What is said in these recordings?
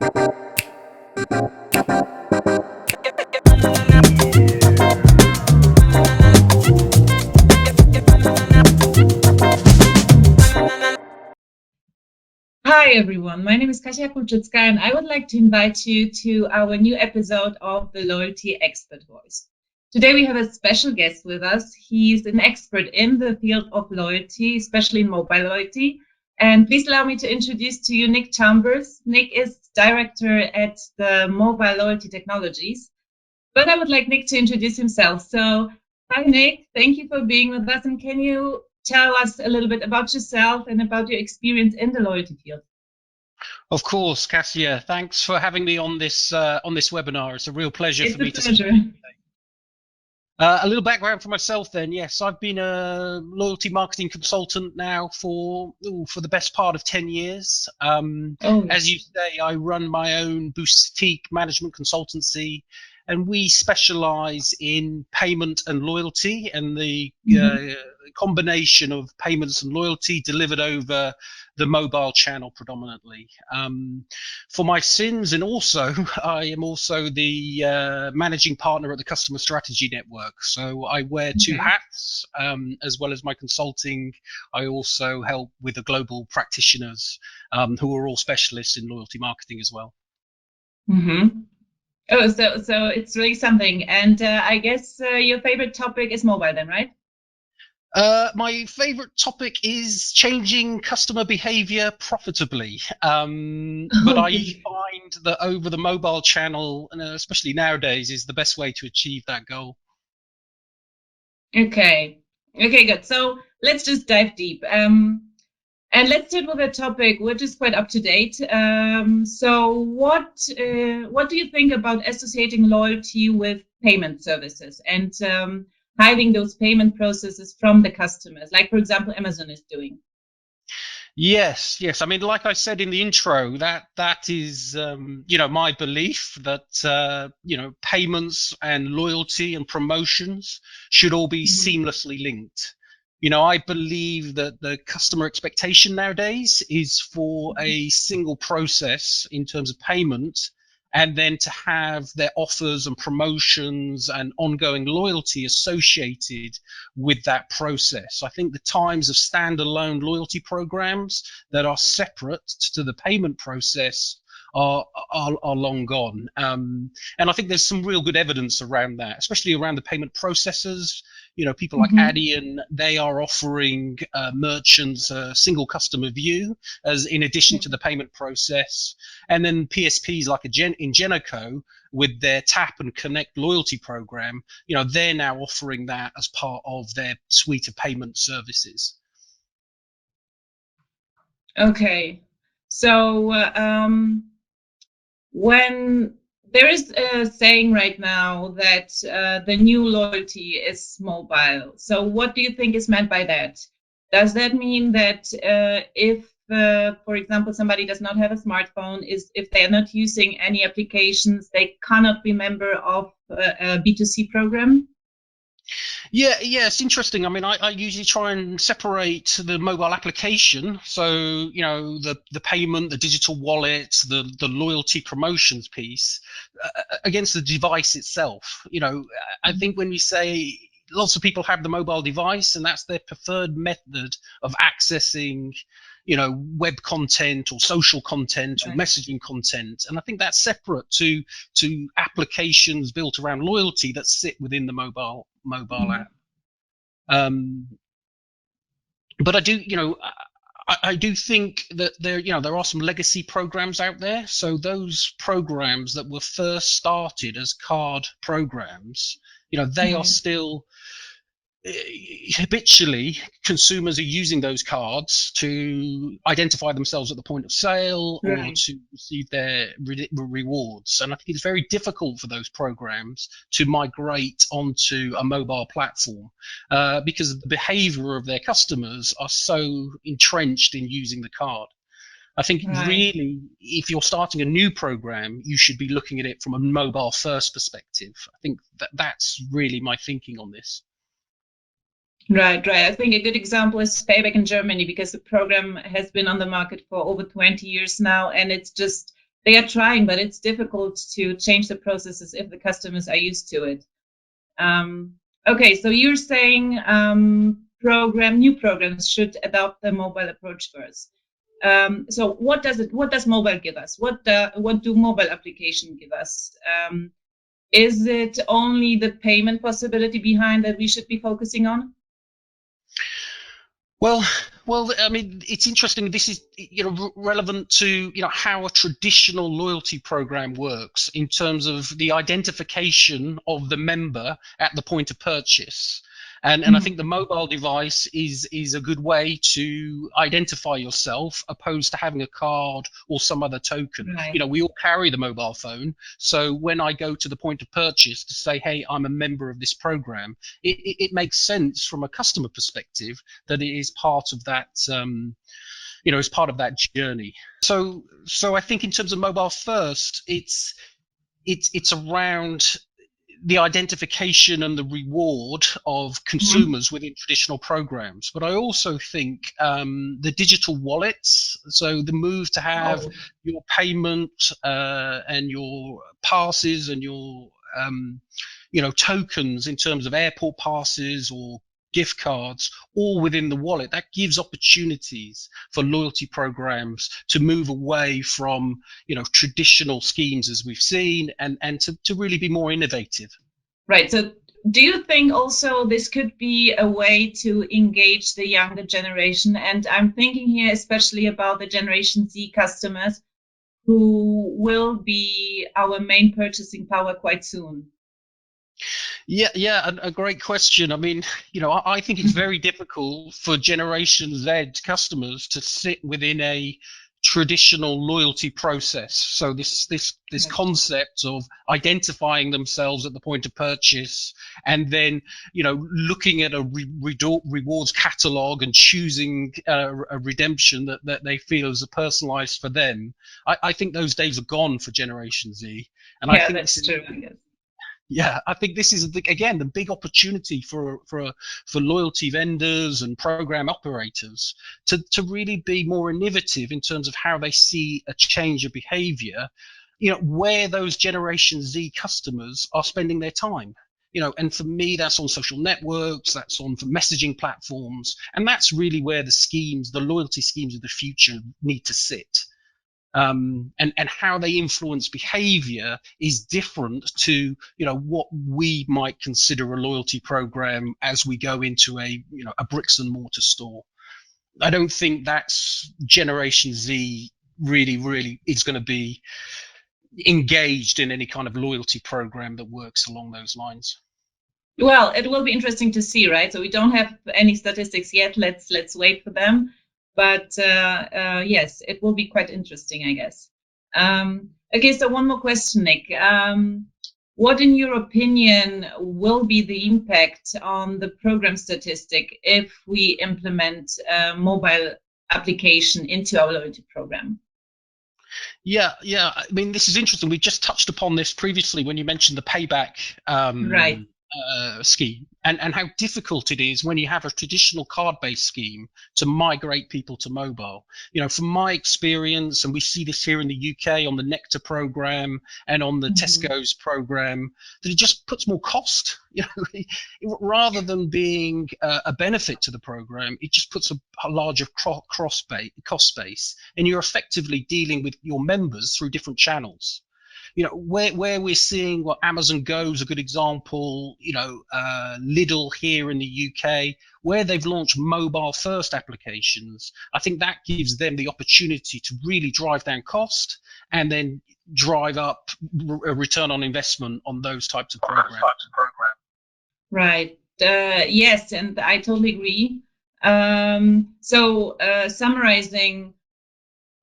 Hi everyone, my name is Katarzyna Kulczycka and I would like to invite you to our new episode of the Loyalty Expert Voice. Today we have a special guest with us. He's an expert in the field of loyalty, especially in mobile loyalty. And please allow me to introduce to you Nick Chambers. Nick is director at the Mobile Loyalty Technologies. But I would like Nick to introduce himself. So, hi Nick, thank you for being with us. And can you tell us a little bit about yourself and about your experience in the loyalty field? Of course, Cassia. Thanks for having me on this webinar. It's a real pleasure for me to speak. A little background for myself then. Yes, I've been a loyalty marketing consultant now for the best part of 10 years. As you say, I run my own boutique management consultancy, and we specialize in payment and loyalty, and the combination of payments and loyalty delivered over the mobile channel predominantly. For my sins, and also I am also the managing partner at the Customer Strategy Network. So I wear two hats, as well as my consulting. I also help with the global practitioners who are all specialists in loyalty marketing as well. Oh, so it's really something. And I guess your favorite topic is mobile then, right? My favorite topic is changing customer behavior profitably. But I find that over the mobile channel, and especially nowadays, is the best way to achieve that goal. Okay, good. So let's just dive deep. And let's start with a topic which is quite up to date. So what do you think about associating loyalty with payment services and hiding those payment processes from the customers, like, for example, Amazon is doing? Yes. I mean, like I said in the intro, that is, my belief that, payments and loyalty and promotions should all be seamlessly linked. I believe that the customer expectation nowadays is for a single process in terms of payment, and then to have their offers and promotions and ongoing loyalty associated with that process. I think the times of standalone loyalty programs that are separate to the payment process are long gone. And I think there's some real good evidence around that, especially around the payment processors. People like Adyen, they are offering merchants a single customer view as in addition to the payment process. And then PSPs like Ingenico with their Tap and Connect loyalty program, they're now offering that as part of their suite of payment services. Okay, so when there is a saying right now that the new loyalty is mobile. So what do you think is meant by that? Does that mean that if, for example, somebody does not have a smartphone, if they are not using any applications, they cannot be member of a B2C program? Yeah, it's interesting. I mean, I usually try and separate the mobile application, so the payment, the digital wallet, the loyalty promotions piece, against the device itself. I think when we say lots of people have the mobile device and that's their preferred method of accessing web content or social content or messaging content, and I think that's separate to applications built around loyalty that sit within the mobile app. But I do think that there are some legacy programs out there. So those programs that were first started as card programs, they are still habitually, consumers are using those cards to identify themselves at the point of sale or to receive their rewards. And I think it's very difficult for those programs to migrate onto a mobile platform because the behavior of their customers are so entrenched in using the card. I think really, if you're starting a new program, you should be looking at it from a mobile first perspective. I think that's really my thinking on this. Right. I think a good example is Payback in Germany, because the program has been on the market for over 20 years now, and it's just they are trying, but it's difficult to change the processes if the customers are used to it. Okay, so you're saying new programs should adopt the mobile approach first. So what does mobile give us? What do mobile application give us? Is it only the payment possibility behind that we should be focusing on? Well, I mean, it's interesting. This is, relevant to, how a traditional loyalty program works in terms of the identification of the member at the point of purchase. And I think the mobile device is a good way to identify yourself, opposed to having a card or some other token. Right. We all carry the mobile phone. So when I go to the point of purchase to say, hey, I'm a member of this program, it makes sense from a customer perspective that it is part of that, as part of that journey. So I think in terms of mobile first, it's around the identification and the reward of consumers within traditional programs. But I also think the digital wallets, so the move to have your payment and your passes and your tokens in terms of airport passes or gift cards all within the wallet, that gives opportunities for loyalty programs to move away from traditional schemes as we've seen, and to really be more innovative. Right. So do you think also this could be a way to engage the younger generation? And I'm thinking here especially about the Generation Z customers, who will be our main purchasing power quite soon. Yeah, a great question. I mean, I think it's very difficult for Generation Z customers to sit within a traditional loyalty process. So this concept of identifying themselves at the point of purchase, and then looking at a rewards catalog and choosing a redemption that they feel is personalized for them. I think those days are gone for Generation Z. And I think that's true, I guess. Yeah, I think this is again the big opportunity for loyalty vendors and program operators to really be more innovative in terms of how they see a change of behavior, where those Generation Z customers are spending their time. And for me, that's on social networks, that's on for messaging platforms, and that's really where the loyalty schemes of the future need to sit. And how they influence behavior is different to what we might consider a loyalty program as we go into a bricks and mortar store. I don't think that's Generation Z really is going to be engaged in any kind of loyalty program that works along those lines. Well, it will be interesting to see, right? So we don't have any statistics yet. Let's wait for them. But yes, it will be quite interesting, I guess. Okay, so one more question, Nick. What, in your opinion, will be the impact on the program statistic if we implement a mobile application into our loyalty program? Yeah. I mean, this is interesting. We just touched upon this previously when you mentioned the payback right. Scheme, and how difficult it is when you have a traditional card-based scheme to migrate people to mobile. From my experience, and we see this here in the UK on the Nectar program and on the Tesco's program, that it just puts more cost. Rather than being a benefit to the program, it just puts a larger cost base, and you're effectively dealing with your members through different channels. Where we're seeing Amazon Go is a good example, Lidl here in the UK, where they've launched mobile first applications. I think that gives them the opportunity to really drive down cost and then drive up a return on investment on those types of programs. Right. Yes, and I totally agree. Summarizing,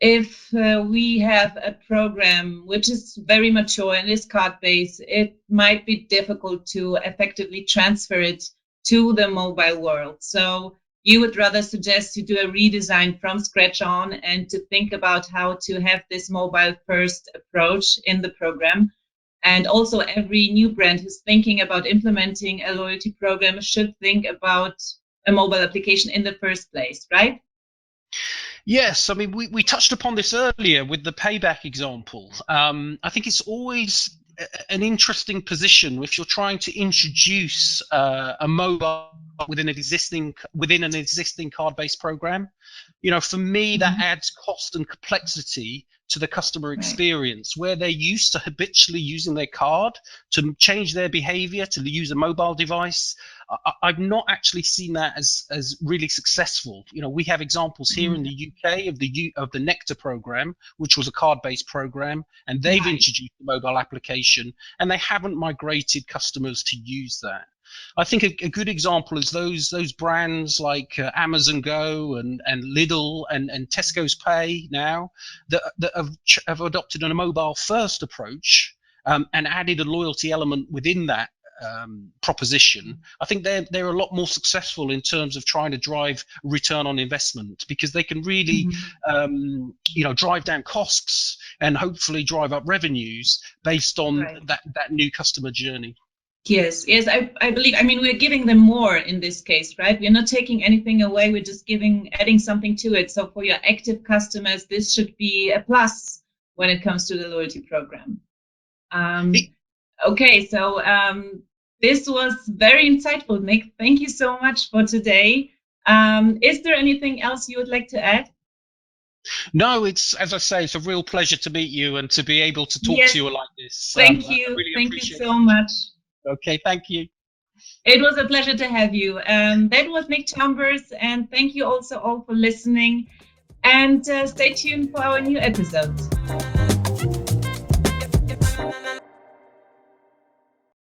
if we have a program which is very mature and is card-based, it might be difficult to effectively transfer it to the mobile world. So you would rather suggest to do a redesign from scratch on and to think about how to have this mobile-first approach in the program. And also every new brand who's thinking about implementing a loyalty program should think about a mobile application in the first place, right? Yes, I mean, we touched upon this earlier with the payback example. I think it's always an interesting position if you're trying to introduce a mobile within an existing card-based program. For me, that adds cost and complexity to the customer experience, where they're used to habitually using their card. To change their behavior to use a mobile device, I've not actually seen that as really successful. We have examples here in the UK of the Nectar program, which was a card-based program, and they've introduced the mobile application, and they haven't migrated customers to use that. I think a good example is those brands like Amazon Go and Lidl and Tesco's Pay now that have adopted a mobile first approach and added a loyalty element within that proposition. I think they're a lot more successful in terms of trying to drive return on investment, because they can really drive down costs and hopefully drive up revenues based on that new customer journey. Yes, I believe, we're giving them more in this case, right? We're not taking anything away, we're just adding something to it. So for your active customers, this should be a plus when it comes to the loyalty program. Okay, so this was very insightful, Nick. Thank you so much for today. Is there anything else you would like to add? No, as I say, it's a real pleasure to meet you and to be able to talk to you like this. Thank you. Really thank you so much. Okay, thank you. It was a pleasure to have you. That was Nick Chambers, and thank you also all for listening. And stay tuned for our new episode.